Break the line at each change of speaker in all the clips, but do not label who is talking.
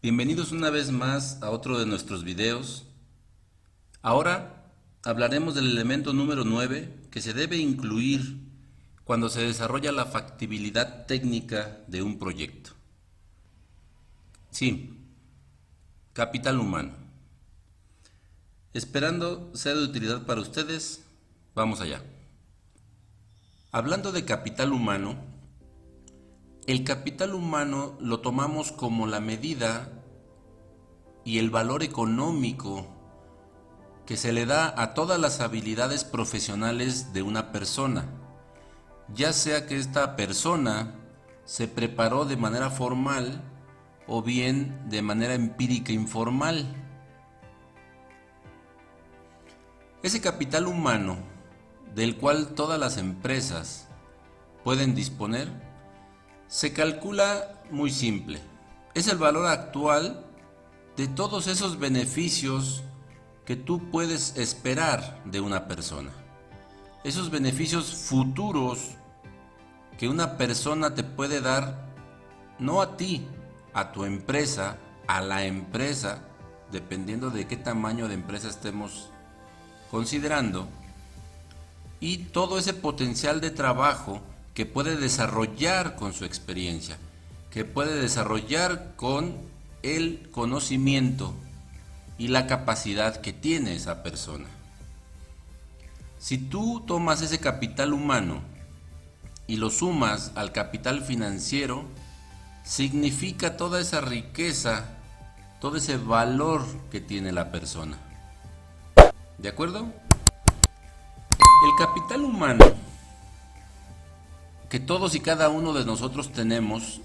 Bienvenidos una vez más a otro de nuestros videos. Ahora hablaremos del elemento número 9 que se debe incluir cuando se desarrolla la factibilidad técnica de un proyecto. Sí, capital humano. Esperando sea de utilidad para ustedes, vamos allá. Hablando de capital humano, el capital humano lo tomamos como la medida y el valor económico que se le da a todas las habilidades profesionales de una persona, ya sea que esta persona se preparó de manera formal o bien de manera empírica informal. Ese capital humano del cual todas las empresas pueden disponer se calcula muy simple. Es el valor actual de todos esos beneficios que tú puedes esperar de una persona. Esos beneficios futuros que una persona te puede dar, no a ti, a tu empresa, a la empresa, dependiendo de qué tamaño de empresa estemos considerando, y todo ese potencial de trabajo que puede desarrollar con su experiencia, que puede desarrollar con el conocimiento y la capacidad que tiene esa persona. Si tú tomas ese capital humano y lo sumas al capital financiero, significa toda esa riqueza, todo ese valor que tiene la persona. ¿De acuerdo? El capital humano que todos y cada uno de nosotros tenemos,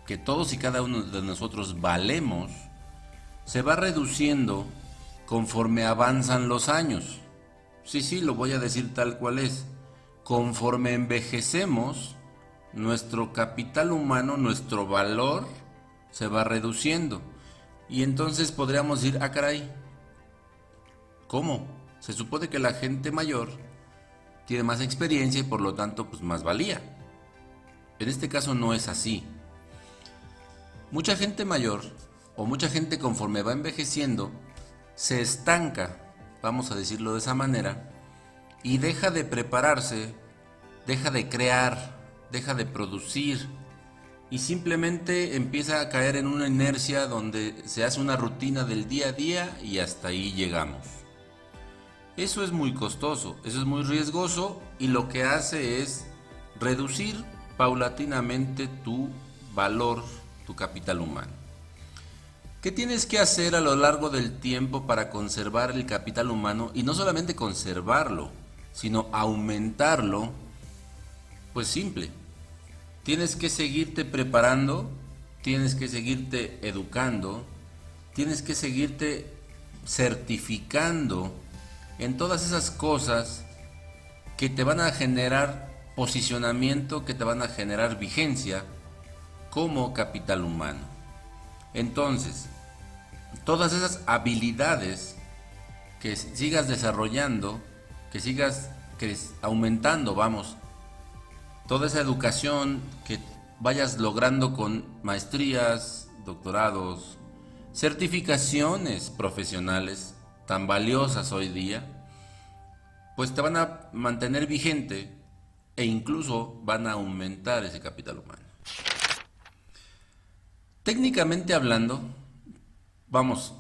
que todos y cada uno de nosotros valemos, se va reduciendo conforme avanzan los años. Sí, lo voy a decir tal cual es. Conforme envejecemos, nuestro capital humano, nuestro valor, se va reduciendo. Y entonces podríamos decir, ah, caray, ¿cómo? Se supone que la gente mayor tiene más experiencia y por lo tanto pues más valía. En este caso no es así. Mucha gente mayor o mucha gente conforme va envejeciendo se estanca, vamos a decirlo de esa manera, y deja de prepararse, deja de crear, deja de producir y simplemente empieza a caer en una inercia donde se hace una rutina del día a día y hasta ahí llegamos. Eso es muy costoso, eso es muy riesgoso y lo que hace es reducir paulatinamente tu valor, tu capital humano. ¿Qué tienes que hacer a lo largo del tiempo para conservar el capital humano? Y no solamente conservarlo, sino aumentarlo. Pues simple, tienes que seguirte preparando, tienes que seguirte educando, tienes que seguirte certificando en todas esas cosas que te van a generar posicionamiento, que te van a generar vigencia como capital humano. Entonces, todas esas habilidades que sigas desarrollando, que sigas aumentando, vamos, toda esa educación que vayas logrando con maestrías, doctorados, certificaciones profesionales tan valiosas hoy día, pues te van a mantener vigente e incluso van a aumentar ese capital humano. Técnicamente hablando, vamos,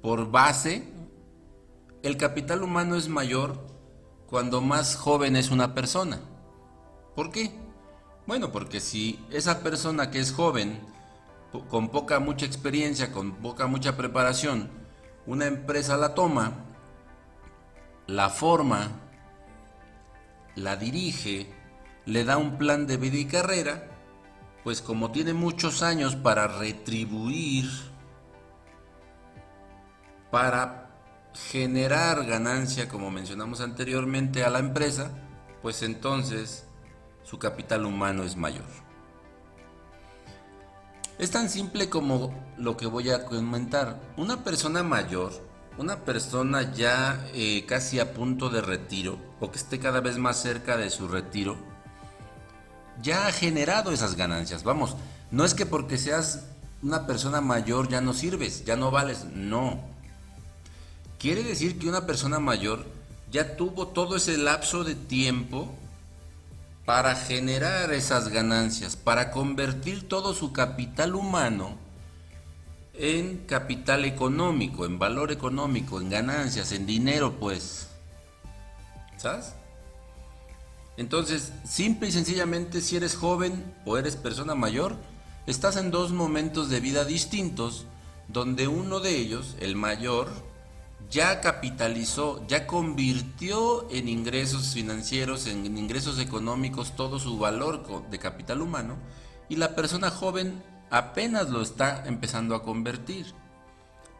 por base, el capital humano es mayor cuando más joven es una persona. ¿Por qué? Bueno, porque si esa persona que es joven, con mucha experiencia, con mucha preparación, una empresa la toma, la forma, la dirige, le da un plan de vida y carrera, pues como tiene muchos años para retribuir, para generar ganancia, como mencionamos anteriormente, a la empresa, pues entonces su capital humano es mayor. Es tan simple como lo que voy a comentar. Una persona mayor, una persona ya casi a punto de retiro, o que esté cada vez más cerca de su retiro, ya ha generado esas ganancias. Vamos, no es que porque seas una persona mayor ya no sirves, ya no vales. No. Quiere decir que una persona mayor ya tuvo todo ese lapso de tiempo para generar esas ganancias, para convertir todo su capital humano en capital económico, en valor económico, en ganancias, en dinero, pues. ¿Sabes? Entonces, simple y sencillamente, si eres joven o eres persona mayor, estás en dos momentos de vida distintos, donde uno de ellos, el mayor, ya capitalizó, ya convirtió en ingresos financieros, en ingresos económicos, todo su valor de capital humano, y la persona joven apenas lo está empezando a convertir.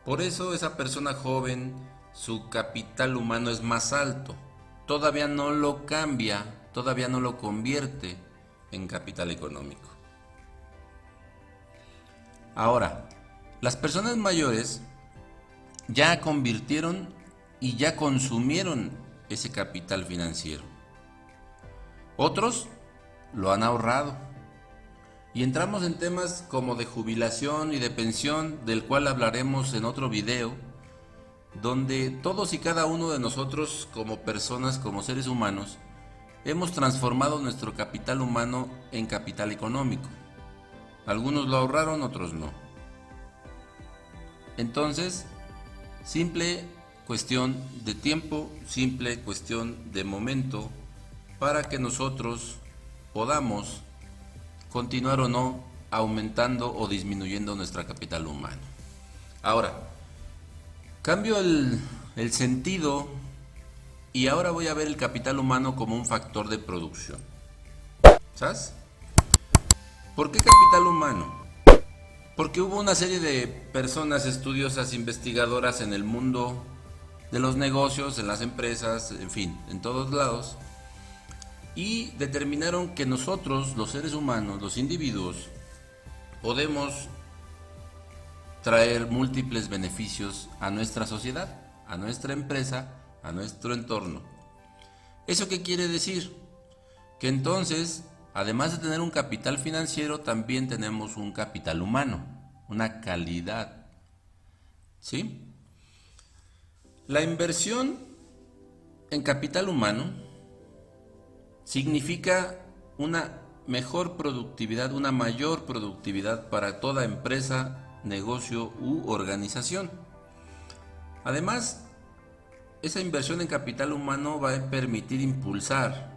Por eso esa persona joven, su capital humano es más alto. Todavía no lo cambia, todavía no lo convierte en capital económico. Ahora, las personas mayores ya convirtieron y ya consumieron ese capital financiero. Otros lo han ahorrado. Y entramos en temas como de jubilación y de pensión, del cual hablaremos en otro video, donde todos y cada uno de nosotros como personas, como seres humanos, hemos transformado nuestro capital humano en capital económico. Algunos lo ahorraron, otros no. Entonces, simple cuestión de tiempo, simple cuestión de momento, para que nosotros podamos continuar o no aumentando o disminuyendo nuestra capital humano. Ahora, cambio el sentido y ahora voy a ver el capital humano como un factor de producción. ¿Sabes? ¿Por qué capital humano? Porque hubo una serie de personas estudiosas, investigadoras en el mundo de los negocios, en las empresas, en fin, en todos lados, y determinaron que nosotros, los seres humanos, los individuos, podemos traer múltiples beneficios a nuestra sociedad, a nuestra empresa, a nuestro entorno. ¿Eso qué quiere decir? Que entonces, además de tener un capital financiero, también tenemos un capital humano, una calidad. ¿Sí? La inversión en capital humano significa una mejor productividad, una mayor productividad para toda empresa, negocio u organización. Además, esa inversión en capital humano va a permitir impulsar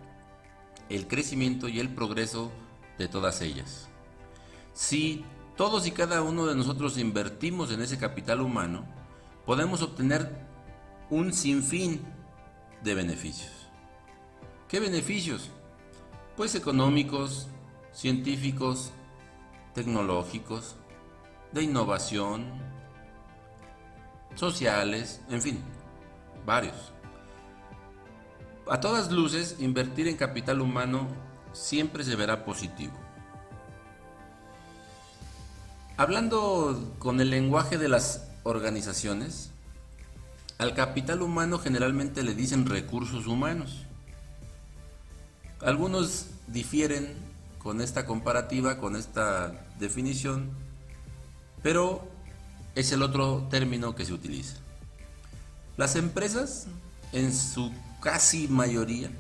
el crecimiento y el progreso de todas ellas. Si todos y cada uno de nosotros invertimos en ese capital humano, podemos obtener un sinfín de beneficios. ¿Qué beneficios? Pues económicos, científicos, tecnológicos, de innovación, sociales, en fin, varios. A todas luces, invertir en capital humano siempre se verá positivo. Hablando con el lenguaje de las organizaciones, al capital humano generalmente le dicen recursos humanos. Algunos difieren con esta comparativa, con esta definición, pero es el otro término que se utiliza. Las empresas, en su casi mayoría,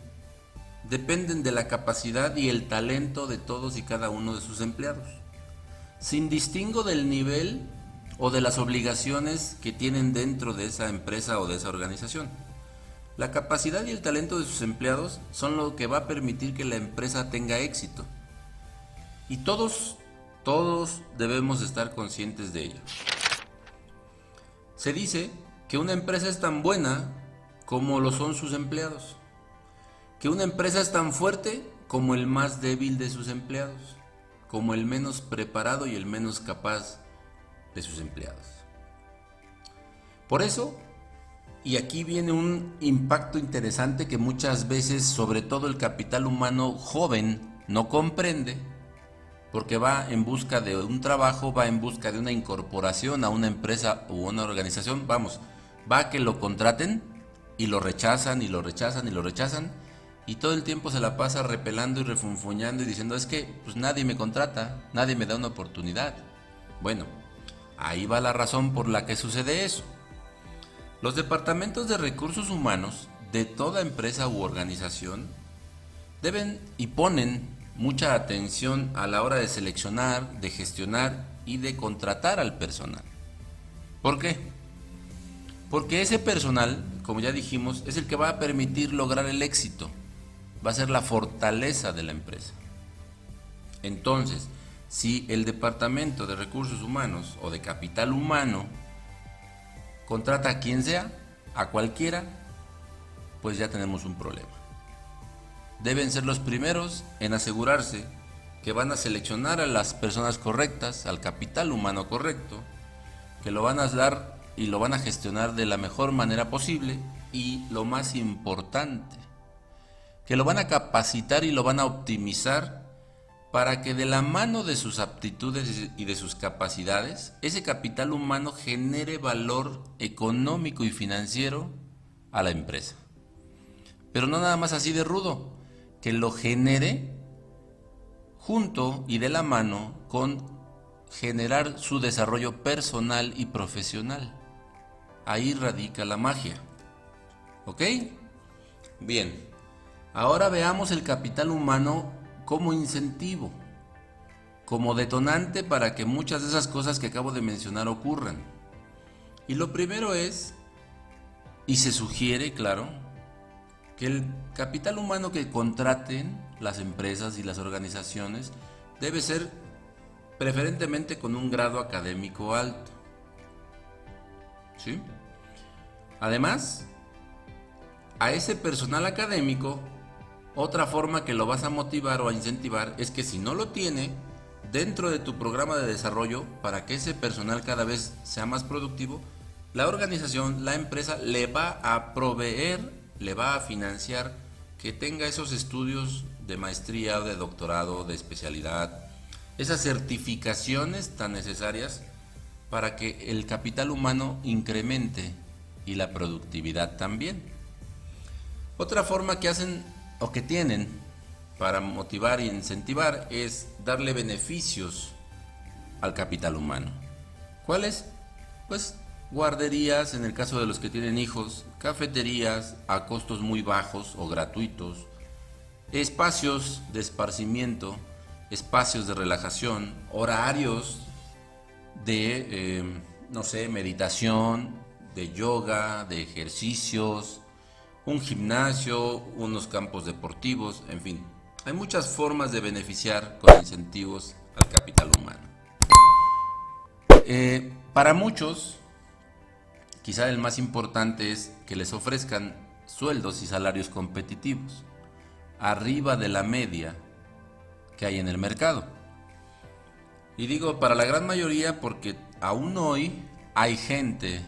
dependen de la capacidad y el talento de todos y cada uno de sus empleados, sin distingo del nivel o de las obligaciones que tienen dentro de esa empresa o de esa organización. La capacidad y el talento de sus empleados son lo que va a permitir que la empresa tenga éxito. Y todos debemos estar conscientes de ello. Se dice que una empresa es tan buena como lo son sus empleados. Que una empresa es tan fuerte como el más débil de sus empleados. Como el menos preparado y el menos capaz de sus empleados. Por eso, y aquí viene un impacto interesante que muchas veces, sobre todo el capital humano joven, no comprende, porque va en busca de un trabajo, va en busca de una incorporación a una empresa u una organización, va a que lo contraten y lo rechazan y lo rechazan y lo rechazan, y todo el tiempo se la pasa repelando y refunfuñando y diciendo, es que pues nadie me contrata, nadie me da una oportunidad. Bueno, Ahí va la razón por la que sucede eso. Los departamentos de recursos humanos de toda empresa u organización deben y ponen mucha atención a la hora de seleccionar, de gestionar y de contratar al personal. ¿Por qué? Porque ese personal, como ya dijimos, es el que va a permitir lograr el éxito. Va a ser la fortaleza de la empresa. Entonces, si el departamento de recursos humanos o de capital humano contrata a quien sea, a cualquiera, pues ya tenemos un problema. Deben ser los primeros en asegurarse que van a seleccionar a las personas correctas, al capital humano correcto, que lo van a dar y lo van a gestionar de la mejor manera posible, y lo más importante, que lo van a capacitar y lo van a optimizar para que de la mano de sus aptitudes y de sus capacidades, ese capital humano genere valor económico y financiero a la empresa. Pero no nada más así de rudo, que lo genere junto y de la mano con generar su desarrollo personal y profesional. Ahí radica la magia. ¿Ok? Bien, ahora veamos el capital humano como incentivo, como detonante para que muchas de esas cosas que acabo de mencionar ocurran. Y lo primero es, y se sugiere, claro, que el capital humano que contraten las empresas y las organizaciones debe ser preferentemente con un grado académico alto. ¿Sí? Además, a ese personal académico, otra forma que lo vas a motivar o a incentivar es que si no lo tiene, dentro de tu programa de desarrollo, para que ese personal cada vez sea más productivo, la organización, la empresa le va a proveer, le va a financiar que tenga esos estudios de maestría, de doctorado, de especialidad, esas certificaciones tan necesarias para que el capital humano incremente y la productividad también. Otra forma que hacen o que tienen para motivar e incentivar es darle beneficios al capital humano. ¿Cuáles? Pues guarderías en el caso de los que tienen hijos, cafeterías a costos muy bajos o gratuitos, espacios de esparcimiento, espacios de relajación, horarios de, meditación, de yoga, de ejercicios, un gimnasio, unos campos deportivos, en fin. Hay muchas formas de beneficiar con incentivos al capital humano. Para muchos, quizá el más importante es que les ofrezcan sueldos y salarios competitivos, arriba de la media que hay en el mercado. Y digo para la gran mayoría porque aún hoy hay gente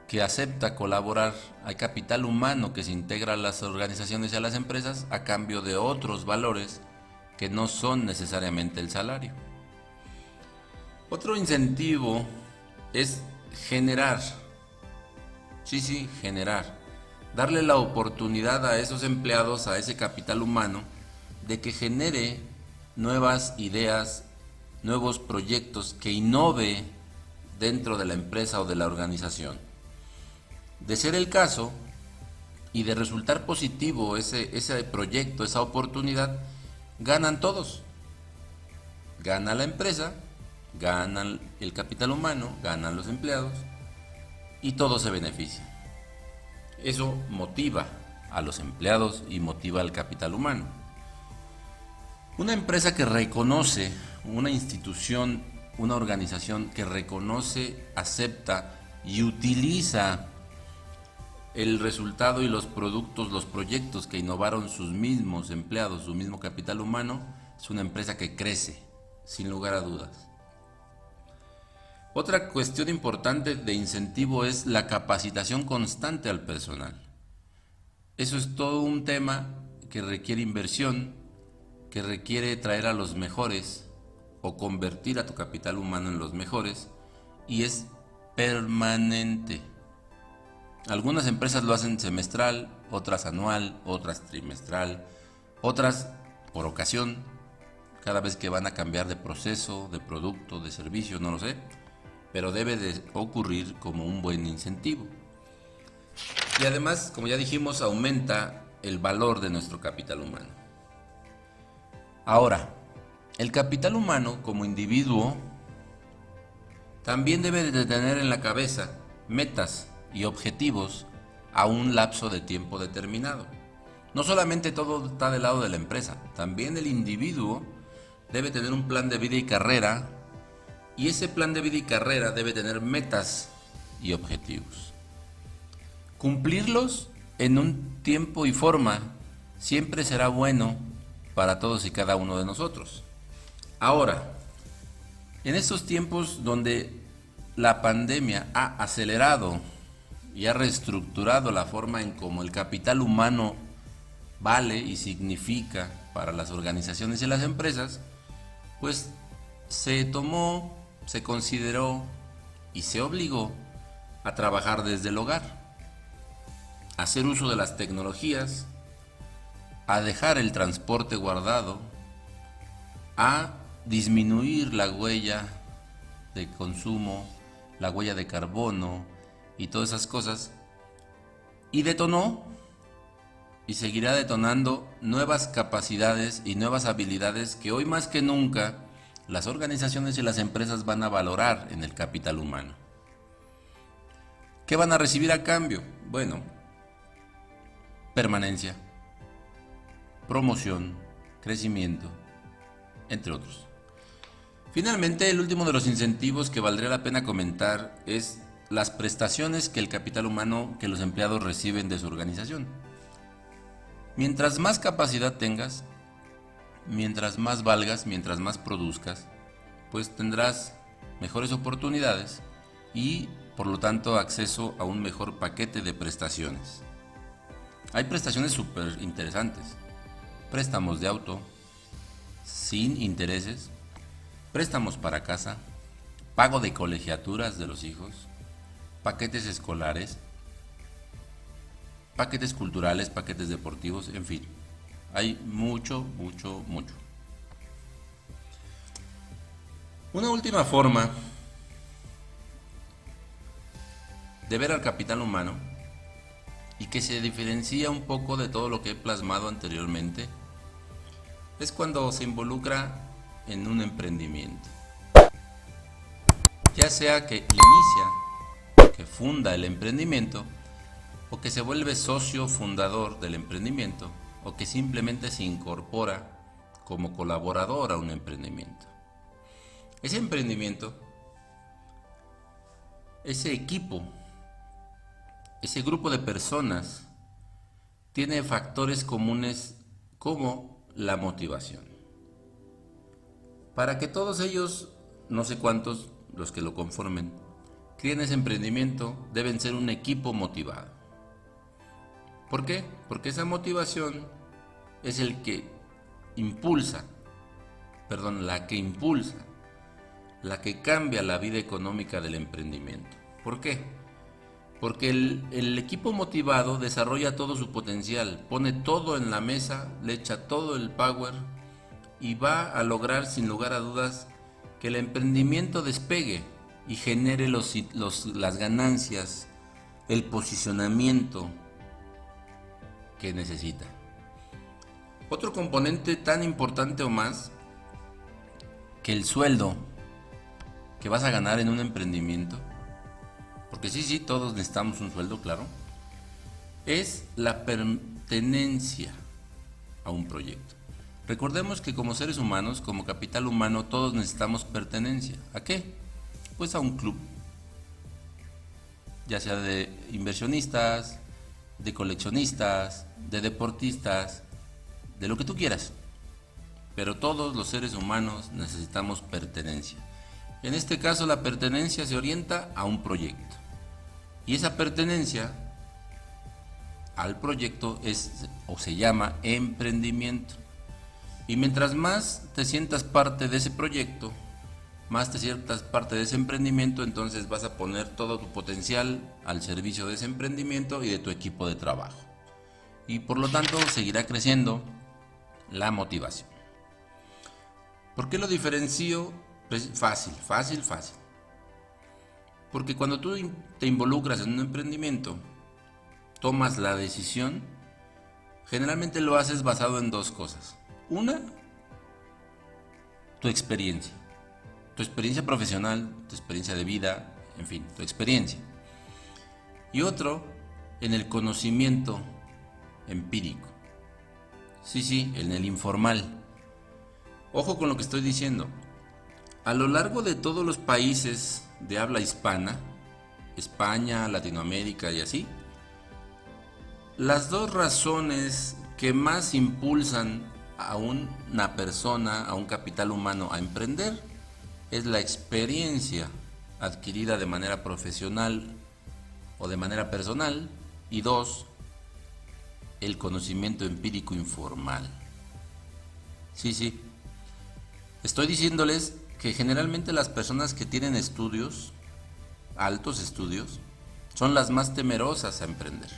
que acepta colaborar, hay capital humano que se integra a las organizaciones y a las empresas a cambio de otros valores que no son necesariamente el salario. Otro incentivo es generar, generar, darle la oportunidad a esos empleados, a ese capital humano, de que genere nuevas ideas, nuevos proyectos, que innove dentro de la empresa o de la organización. De ser el caso y de resultar positivo ese proyecto, esa oportunidad, ganan todos. Gana la empresa, gana el capital humano, ganan los empleados y todos se benefician. Eso motiva a los empleados y motiva al capital humano. Una empresa que reconoce, una institución, una organización que reconoce, acepta y utiliza el resultado y los productos, los proyectos que innovaron sus mismos empleados, su mismo capital humano, es una empresa que crece, sin lugar a dudas. Otra cuestión importante de incentivo es la capacitación constante al personal. Eso es todo un tema que requiere inversión, que requiere traer a los mejores o convertir a tu capital humano en los mejores, y es permanente. Algunas empresas lo hacen semestral, otras anual, otras trimestral, otras por ocasión, cada vez que van a cambiar de proceso, de producto, de servicio, no lo sé. pero debe de ocurrir como un buen incentivo. Y además, como ya dijimos, aumenta el valor de nuestro capital humano. Ahora, el capital humano como individuo también debe de tener en la cabeza metas y objetivos a un lapso de tiempo determinado. No solamente todo está del lado de la empresa, también el individuo debe tener un plan de vida y carrera, y ese plan de vida y carrera debe tener metas y objetivos. Cumplirlos en un tiempo y forma siempre será bueno para todos y cada uno de nosotros. Ahora, en estos tiempos donde la pandemia ha acelerado y ha reestructurado la forma en cómo el capital humano vale y significa para las organizaciones y las empresas, pues se tomó, se consideró y se obligó a trabajar desde el hogar, a hacer uso de las tecnologías, a dejar el transporte guardado, a disminuir la huella de consumo, la huella de carbono y todas esas cosas, y detonó y seguirá detonando nuevas capacidades y nuevas habilidades que hoy más que nunca las organizaciones y las empresas van a valorar en el capital humano. ¿Qué van a recibir a cambio? Bueno, permanencia, promoción, crecimiento, entre otros. Finalmente, el último de los incentivos que valdría la pena comentar es las prestaciones que el capital humano, que los empleados reciben de su organización. Mientras más capacidad tengas, mientras más valgas, mientras más produzcas, pues tendrás mejores oportunidades y, por lo tanto, acceso a un mejor paquete de prestaciones. Hay prestaciones súper interesantes. Préstamos de auto, sin intereses, préstamos para casa, pago de colegiaturas de los hijos, paquetes escolares, paquetes culturales, paquetes deportivos, en fin. Hay mucho. Una última forma de ver al capital humano y que se diferencia un poco de todo lo que he plasmado anteriormente es cuando se involucra en un emprendimiento. Ya sea que inicia, que funda el emprendimiento, o que se vuelve socio fundador del emprendimiento, o que simplemente se incorpora como colaborador a un emprendimiento. Ese emprendimiento, ese equipo, ese grupo de personas tiene factores comunes como la motivación. Para que todos ellos, no sé cuántos, los que lo conformen, creen ese emprendimiento, deben ser un equipo motivado. ¿Por qué? Porque esa motivación es la que impulsa, la que cambia la vida económica del emprendimiento. ¿Por qué? Porque el equipo motivado desarrolla todo su potencial, pone todo en la mesa, le echa todo el power y va a lograr sin lugar a dudas que el emprendimiento despegue y genere las ganancias, el posicionamiento que necesita. Otro componente tan importante o más que el sueldo que vas a ganar en un emprendimiento, porque sí, todos necesitamos un sueldo, claro, es la pertenencia a un proyecto. Recordemos que como seres humanos, como capital humano, todos necesitamos pertenencia. ¿A qué? Pues a un club, ya sea de inversionistas, de coleccionistas, de deportistas, de lo que tú quieras. Pero todos los seres humanos necesitamos pertenencia. En este caso, la pertenencia se orienta a un proyecto. Y esa pertenencia al proyecto se llama emprendimiento. Y mientras más te sientas parte de ese proyecto, más te sientas parte de ese emprendimiento, entonces vas a poner todo tu potencial al servicio de ese emprendimiento y de tu equipo de trabajo. Y por lo tanto seguirá creciendo la motivación. ¿Por qué lo diferencio? Pues fácil. Porque cuando tú te involucras en un emprendimiento, tomas la decisión, generalmente lo haces basado en dos cosas. Una, tu experiencia. Tu experiencia profesional, tu experiencia de vida, en fin, tu experiencia. Y otro, en el conocimiento empírico. Sí, en el informal. Ojo con lo que estoy diciendo. A lo largo de todos los países de habla hispana, España, Latinoamérica y así, las dos razones que más impulsan a una persona, a un capital humano a emprender, es la experiencia adquirida de manera profesional o de manera personal, y dos, el conocimiento empírico informal. Sí. Estoy diciéndoles que generalmente las personas que tienen estudios, altos estudios, son las más temerosas a emprender.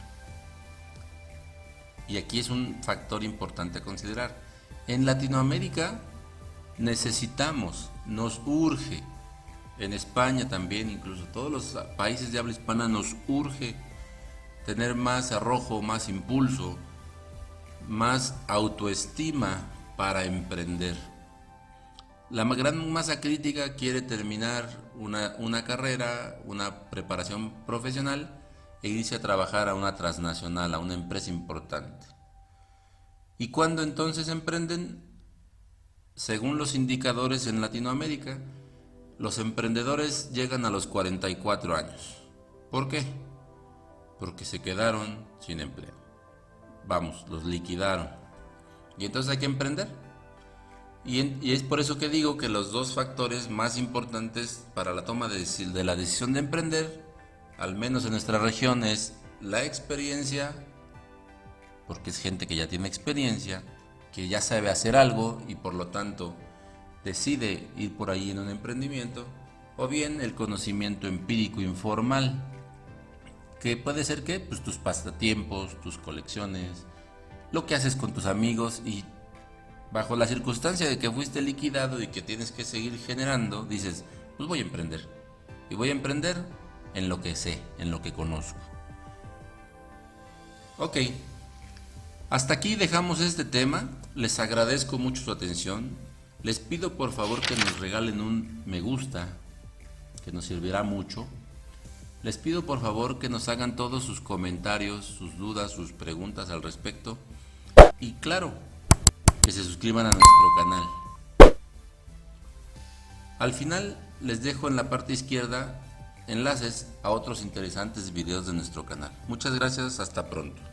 Y aquí es un factor importante a considerar. En Latinoamérica necesitamos, nos urge, en España también, incluso todos los países de habla hispana nos urge tener más arrojo, más impulso, más autoestima para emprender. La gran masa crítica quiere terminar una carrera, una preparación profesional e irse a trabajar a una transnacional, a una empresa importante. ¿Y cuándo entonces emprenden? Según los indicadores en Latinoamérica, los emprendedores llegan a los 44 años. ¿Por qué? Porque se quedaron sin empleo. Vamos, los liquidaron. Y entonces hay que emprender. Y es por eso que digo que los dos factores más importantes para la toma de la decisión de emprender, al menos en nuestra región, es la experiencia, porque es gente que ya tiene experiencia, que ya sabe hacer algo y por lo tanto decide ir por ahí en un emprendimiento, o bien el conocimiento empírico informal, que puede ser que pues tus pasatiempos, tus colecciones, lo que haces con tus amigos, y bajo la circunstancia de que fuiste liquidado y que tienes que seguir generando, dices, pues voy a emprender. Y voy a emprender en lo que sé, en lo que conozco. Ok, hasta aquí dejamos este tema. Les agradezco mucho su atención. Les pido por favor que nos regalen un me gusta, que nos servirá mucho. Les pido por favor que nos hagan todos sus comentarios, sus dudas, sus preguntas al respecto. Y claro, que se suscriban a nuestro canal. Al final les dejo en la parte izquierda enlaces a otros interesantes videos de nuestro canal. Muchas gracias, hasta pronto.